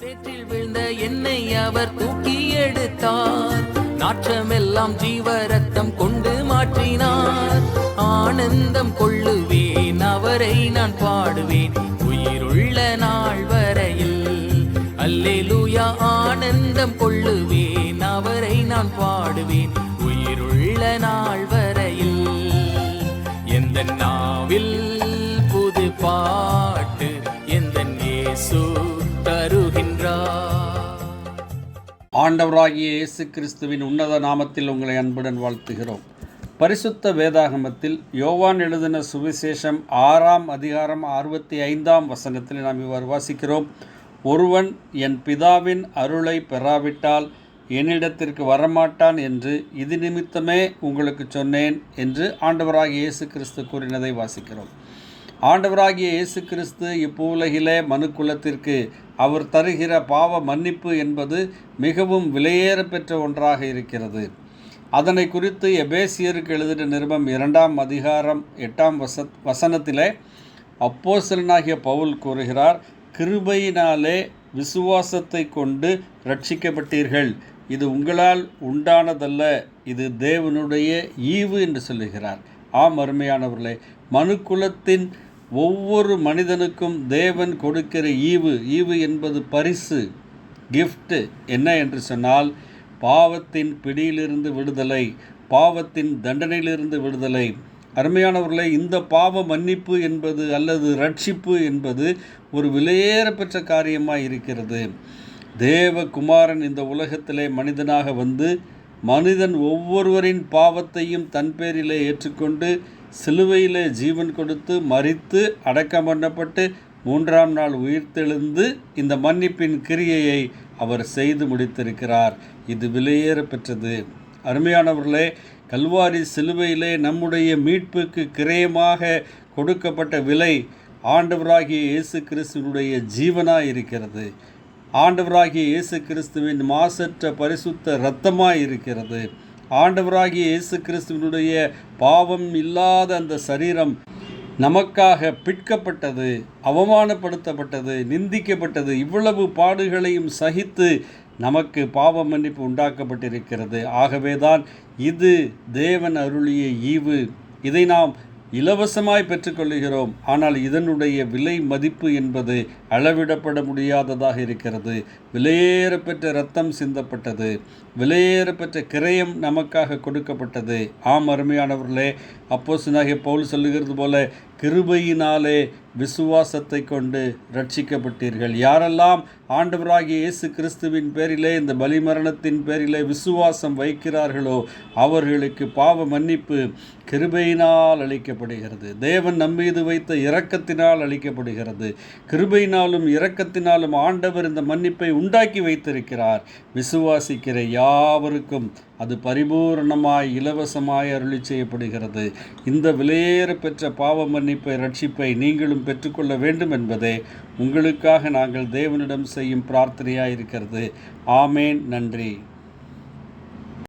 சேற்றில் விழுந்த என்னை அவர் தூக்கி எடுத்தார், நாற்றமெல்லாம் ஜீவ ரத்தம் கொண்டு மாற்றினார். ஆனந்தம் கொள்ளுவேன், அவரை நான் பாடுவேன் உயிருள்ள நாள் வரையில். அல்லேலூயா, ஆனந்தம் கொள்ளுவேன், அவரை நான் பாடுவேன் உயிருள்ள நாள் வரையில். எந்த நாவில் புது பாட்டு எந்தன் இயேசு தருகின்றார். ஆண்டவராகிய இயேசு கிறிஸ்துவின் உன்னத நாமத்தில் உங்களை அன்புடன் வாழ்த்துகிறோம். பரிசுத்த வேதாகமத்தில் யோவான் எழுதின சுவிசேஷம் 6ஆம் அதிகாரம் 65ஆம் வசனத்தில் நாம் இவ்வாறு வாசிக்கிறோம். ஒருவன் என் பிதாவின் அருளை பெறாவிட்டால் என்னிடத்திற்கு வரமாட்டான் என்று இது நிமித்தமே உங்களுக்கு சொன்னேன் என்று ஆண்டவராகிய இயேசு கிறிஸ்து கூறினதை வாசிக்கிறோம். ஆண்டவராகிய இயேசு கிறிஸ்து இப்பூலகிலே மனுக்குலத்திற்கு அவர் தருகிற பாவ மன்னிப்பு என்பது மிகவும் விலையேற பெற்ற ஒன்றாக இருக்கிறது. அதனை குறித்து எபேசியருக்கு எழுதின நிருபம் 2ஆம் அதிகாரம் 8ஆம் வசனத்திலே அப்போஸ்தலனாகிய பவுல் கூறுகிறார், கிருபையினாலே விசுவாசத்தை கொண்டு ரட்சிக்கப்பட்டீர்கள், இது உங்களால் உண்டானதல்ல, இது தேவனுடைய ஈவு என்று சொல்லுகிறார். ஆம் அருமையானவர்களே, மனுக்குலத்தின் ஒவ்வொரு மனிதனுக்கும் தேவன் கொடுக்கிற ஈவு என்பது பரிசு, கிஃப்ட். என்ன என்று சொன்னால் பாவத்தின் பிடியிலிருந்து விடுதலை, பாவத்தின் தண்டனையிலிருந்து விடுதலை. அருமையானவர்களே, இந்த பாவ மன்னிப்பு என்பது அல்லது ரட்சிப்பு என்பது ஒரு விலையேற பெற்ற காரியமாக இருக்கிறது. தேவகுமாரன் இந்த உலகத்திலே மனிதனாக வந்து மனிதன் ஒவ்வொருவரின் பாவத்தையும் தன் பேரிலே ஏற்றுக்கொண்டு சிலுவையிலே ஜீவன் கொடுத்து மரித்து அடக்கம் பண்ணப்பட்டு 3ஆம் நாள் உயிர்த்தெழுந்து இந்த மன்னிப்பின் கிரியையை அவர் செய்து முடித்திருக்கிறார். இது விலையேற பெற்றது. அருமையானவர்களே, கல்வாரி சிலுவையிலே நம்முடைய மீட்புக்கு கிரயமாக கொடுக்கப்பட்ட விலை ஆண்டவராகிய இயேசு கிறிஸ்துவினுடைய ஜீவனாய் இருக்கிறது. ஆண்டவராகிய இயேசு கிறிஸ்துவின் மாசற்ற பரிசுத்த இரத்தமாய் இருக்கிறது. ஆண்டவராகிய இயேசு கிறிஸ்துவினுடைய பாவம் இல்லாத அந்த சரீரம் நமக்காக பிட்கப்பட்டது, அவமானப்படுத்தப்பட்டது, நிந்திக்கப்பட்டது. இவ்வளவு பாடுகளையும் சகித்து நமக்கு பாவ மன்னிப்பு உண்டாக்கப்பட்டிருக்கிறது. ஆகவேதான் இது தேவன் அருளிய ஈவு. இதை நாம் இலவசமாய் பெற்றுக்கொள்கிறோம். ஆனால் இதனுடைய விலை மதிப்பு என்பது அளவிடப்பட முடியாததாக இருக்கிறது. விலையேற பெற்ற இரத்தம் சிந்தப்பட்டது, விலையேற பெற்ற கிரயம் நமக்காக கொடுக்கப்பட்டது. ஆம் அருமையானவர்களே, அப்போஸ்தலனாகிய பவுல் சொல்லுகிறது போல கிருபையினாலே விசுவாசத்தை கொண்டு ரட்சிக்கப்பட்டீர்கள். யாரெல்லாம் ஆண்டவராகிய இயேசு கிறிஸ்துவின் பேரிலே இந்த பலிமரணத்தின் பேரிலே விசுவாசம் வைக்கிறார்களோ அவர்களுக்கு பாவ மன்னிப்பு கிருபையினால் அளிக்கப்படுகிறது. தேவன் நம்மீது வைத்த இரக்கத்தினால் அளிக்கப்படுகிறது. கிருபையினாலும் இரக்கத்தினாலும் ஆண்டவர் இந்த மன்னிப்பை உண்டாக்கி வைத்திருக்கிறார். விசுவாசிக்கிற யாவருக்கும் அது பரிபூர்ணமாய் இலவசமாய் அருளி செய்யப்படுகிறது. இந்த விலையேற பெற்ற பாவ மன்னிப்பை ரட்சிப்பை நீங்களும் பெற்றுக்கொள்ள வேண்டும் என்பதே உங்களுக்காக நாங்கள் தேவனிடம் செய்யும் பிரார்த்தனையாய் இருக்கிறது. ஆமேன். நன்றி.